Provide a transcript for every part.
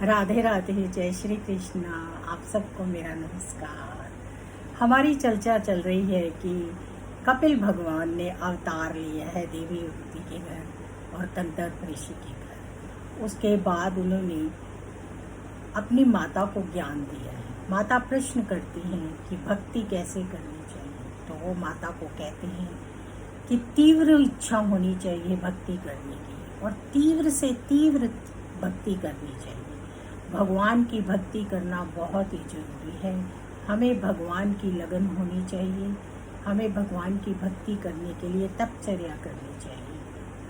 राधे राधे, जय श्री कृष्णा। आप सबको मेरा नमस्कार। हमारी चर्चा चल रही है कि कपिल भगवान ने अवतार लिया है देवी युवती के घर और कंदर्प ऋषि के घर। उसके बाद उन्होंने अपनी माता को ज्ञान दिया है। माता प्रश्न करती हैं कि भक्ति कैसे करनी चाहिए, तो वो माता को कहते हैं कि तीव्र इच्छा होनी चाहिए भक्ति करने की, और तीव्र से तीव्र भक्ति करनी चाहिए। भगवान की भक्ति करना बहुत ही जरूरी है। हमें भगवान की लगन होनी चाहिए। हमें भगवान की भक्ति करने के लिए तपचर्या करनी चाहिए,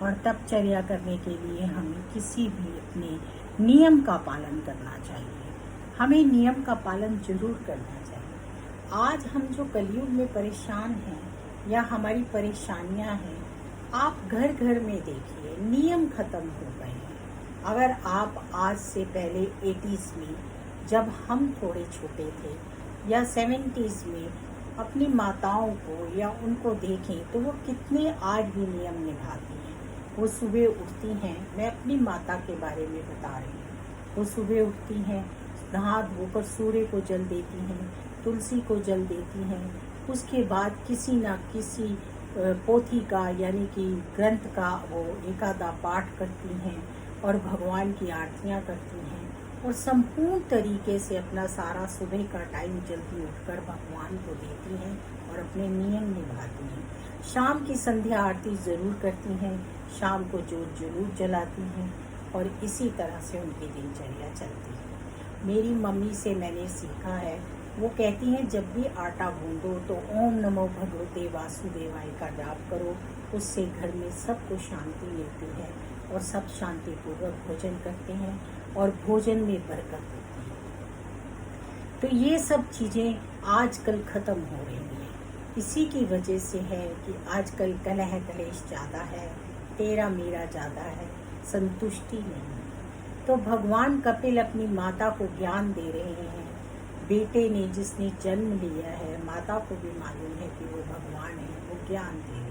और तपचर्या करने के लिए हमें किसी भी अपने नियम का पालन करना चाहिए। हमें नियम का पालन जरूर करना चाहिए। आज हम जो कलयुग में परेशान हैं या हमारी परेशानियां हैं, आप घर घर में देखिए, नियम खत्म हो गए हैं। अगर आप आज से पहले 80s में, जब हम थोड़े छोटे थे, या 70s में अपनी माताओं को या उनको देखें तो वो कितने आज भी नियम निभाती हैं। वो सुबह उठती हैं, मैं अपनी माता के बारे में बता रही हूँ। वो सुबह उठती हैं, नहा धोकर सूर्य को जल देती हैं, तुलसी को जल देती हैं। उसके बाद किसी न किसी पोथी का यानी कि ग्रंथ का वो एकादा पाठ करती हैं और भगवान की आरतियाँ करती हैं, और संपूर्ण तरीके से अपना सारा सुबह का टाइम जल्दी उठकर भगवान को देती हैं और अपने नियम निभाती हैं। शाम की संध्या आरती ज़रूर करती हैं, शाम को जोत जरूर जलाती हैं, और इसी तरह से उनकी दिनचर्या चलती है। मेरी मम्मी से मैंने सीखा है, वो कहती हैं जब भी आटा गूंदो तो ओम नमो भगवते वासुदेवाय का जाप करो, उससे घर में सबको शांति मिलती है और सब शांतिपूर्वक भोजन करते हैं और भोजन में बरकत होती है। तो ये सब चीज़ें आजकल ख़त्म हो रही हैं। इसी की वजह से है कि आजकल कलह कलेश ज़्यादा है, तेरा मेरा ज़्यादा है, संतुष्टि नहीं है। तो भगवान कपिल अपनी माता को ज्ञान दे रहे हैं। बेटे ने जिसने जन्म लिया है, माता को भी मालूम है कि वो भगवान है, वो ज्ञान दे रहे हैं।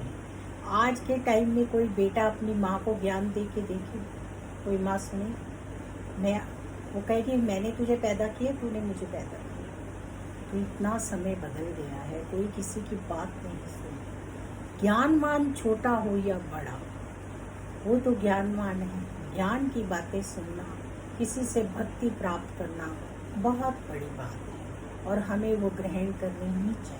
आज के टाइम में कोई बेटा अपनी माँ को ज्ञान दे के देखे, कोई माँ सुने? वो कहेगी मैंने तुझे पैदा किया, तूने मुझे पैदा किया। तो इतना समय बदल गया है, कोई किसी की बात नहीं सुनता। ज्ञानवान छोटा हो या बड़ा, वो तो ज्ञानवान है। ज्ञान की बातें सुनना, किसी से भक्ति प्राप्त करना बहुत बड़ी बात है, और हमें वो ग्रहण करनी ही चाहिए।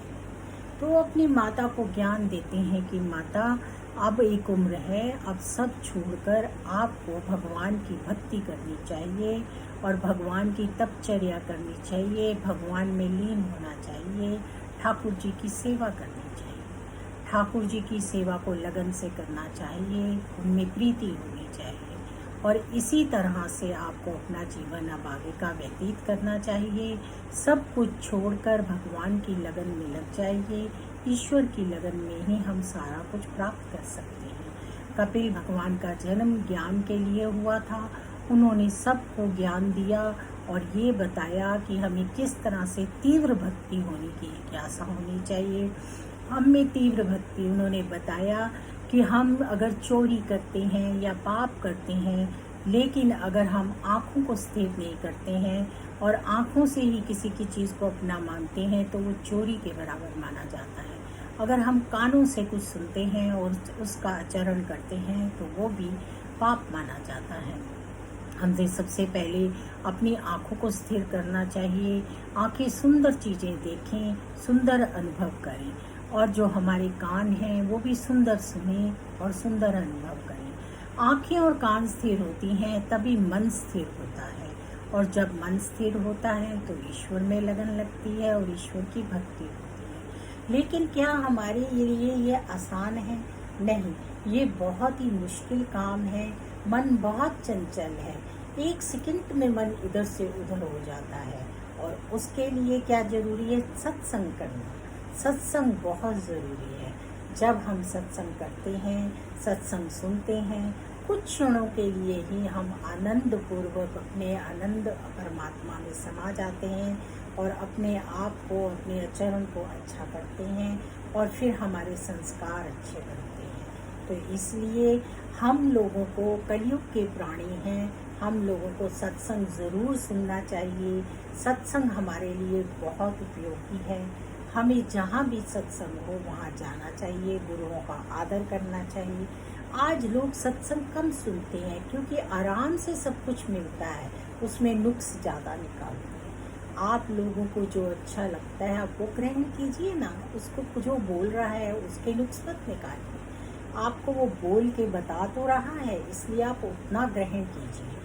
तो अपनी माता को ज्ञान देते हैं कि माता, अब एक उम्र है, अब सब छोड़कर आपको भगवान की भक्ति करनी चाहिए और भगवान की तपचर्या करनी चाहिए, भगवान में लीन होना चाहिए, ठाकुर जी की सेवा करनी चाहिए। ठाकुर जी की सेवा को लगन से करना चाहिए, उनमें प्रीति होनी चाहिए, और इसी तरह से आपको अपना जीवन अब आगे का व्यतीत करना चाहिए। सब कुछ छोड़कर भगवान की लगन में लग जाइए। ईश्वर की लगन में ही हम सारा कुछ प्राप्त कर सकते हैं। कपिल भगवान का जन्म ज्ञान के लिए हुआ था। उन्होंने सबको ज्ञान दिया और ये बताया कि हमें किस तरह से तीव्र भक्ति होने की जिज्ञासा होनी चाहिए। हम में तीव्र भक्ति उन्होंने बताया कि हम अगर चोरी करते हैं या पाप करते हैं, लेकिन अगर हम आँखों को स्थिर नहीं करते हैं और आँखों से ही किसी की चीज़ को अपना मानते हैं, तो वो चोरी के बराबर माना जाता है। अगर हम कानों से कुछ सुनते हैं और उसका आचरण करते हैं, तो वो भी पाप माना जाता है। हमसे सबसे पहले अपनी आँखों को स्थिर करना चाहिए। आँखें सुंदर चीज़ें देखें, सुंदर अनुभव करें, और जो हमारे कान हैं वो भी सुंदर सुने और सुंदर अनुभव करें। आँखें और कान स्थिर होती हैं तभी मन स्थिर होता है, और जब मन स्थिर होता है तो ईश्वर में लगन लगती है और ईश्वर की भक्ति होती है। लेकिन क्या हमारे लिए ये आसान है? नहीं, ये बहुत ही मुश्किल काम है। मन बहुत चंचल है, एक सेकंड में मन इधर से उधर हो जाता है, और उसके लिए क्या जरूरी है? सत्संग करना। सत्संग बहुत ज़रूरी है। जब हम सत्संग करते हैं, सत्संग सुनते हैं, कुछ क्षणों के लिए ही हम आनंद पूर्वक अपने आनंद परमात्मा में समा जाते हैं और अपने आप को, अपने आचरण को अच्छा करते हैं, और फिर हमारे संस्कार अच्छे बनते हैं। तो इसलिए हम लोगों को, कलयुग के प्राणी हैं, हम लोगों को सत्संग ज़रूर सुनना चाहिए। सत्संग हमारे लिए बहुत उपयोगी है। हमें जहाँ भी सत्संग हो वहाँ जाना चाहिए, गुरुओं का आदर करना चाहिए। आज लोग सत्संग कम सुनते हैं क्योंकि आराम से सब कुछ मिलता है, उसमें नुक्स ज़्यादा निकालते हैं। आप लोगों को जो अच्छा लगता है आप वो ग्रहण कीजिए ना, उसको जो बोल रहा है उसके नुक्स मत निकालिए। आपको वो बोल के बता तो रहा है, इसलिए आप उतना ग्रहण कीजिए।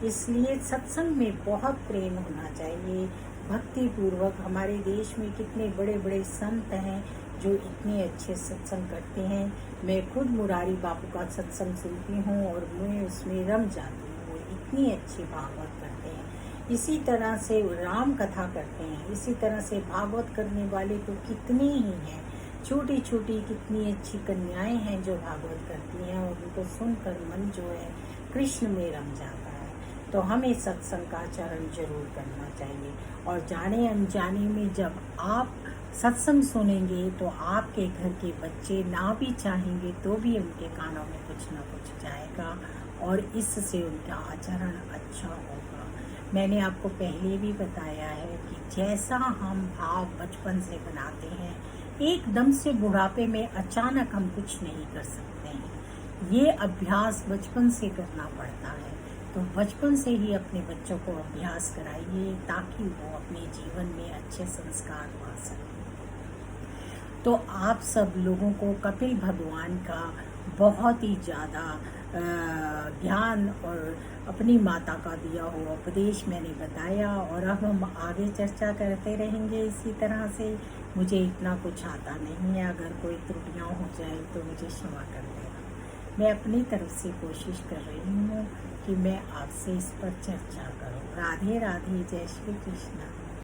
इसलिए सत्संग में बहुत प्रेम होना चाहिए, भक्ति पूर्वक। हमारे देश में कितने बड़े बड़े संत हैं जो इतने अच्छे सत्संग करते हैं। मैं खुद मुरारी बापू का सत्संग सुनती हूँ और मैं उसमें रम जाती हूँ। वो इतनी अच्छी भागवत करते हैं, इसी तरह से राम कथा करते हैं, इसी तरह से भागवत करने वाले तो कितने ही हैं। छोटी छोटी कितनी अच्छी कन्याएं हैं जो भागवत करती हैं और उनको सुनकर मन जो है कृष्ण में रम जाता है। तो हमें सत्संग का आचरण जरूर करना चाहिए। और जाने अनजाने में जब आप सत्संग सुनेंगे तो आपके घर के बच्चे ना भी चाहेंगे तो भी उनके कानों में कुछ ना कुछ जाएगा और इससे उनका आचरण अच्छा होगा। मैंने आपको पहले भी बताया है कि जैसा हम भाव बचपन से बनाते हैं, एकदम से बुढ़ापे में अचानक हम कुछ नहीं कर सकते हैं। ये अभ्यास बचपन से करना पड़ता है। तो बचपन से ही अपने बच्चों को अभ्यास कराइए ताकि वो अपने जीवन में अच्छे संस्कार पा सकें। तो आप सब लोगों को कपिल भगवान का बहुत ही ज़्यादा ज्ञान और अपनी माता का दिया हुआ उपदेश मैंने बताया और अब हम आगे चर्चा करते रहेंगे इसी तरह से। मुझे इतना कुछ आता नहीं है, अगर कोई त्रुटियां हो जाए तो मुझे क्षमा कर देना। मैं अपनी तरफ से कोशिश कर रही हूँ कि मैं आपसे इस पर चर्चा करूँ। राधे राधे, जय श्री कृष्ण।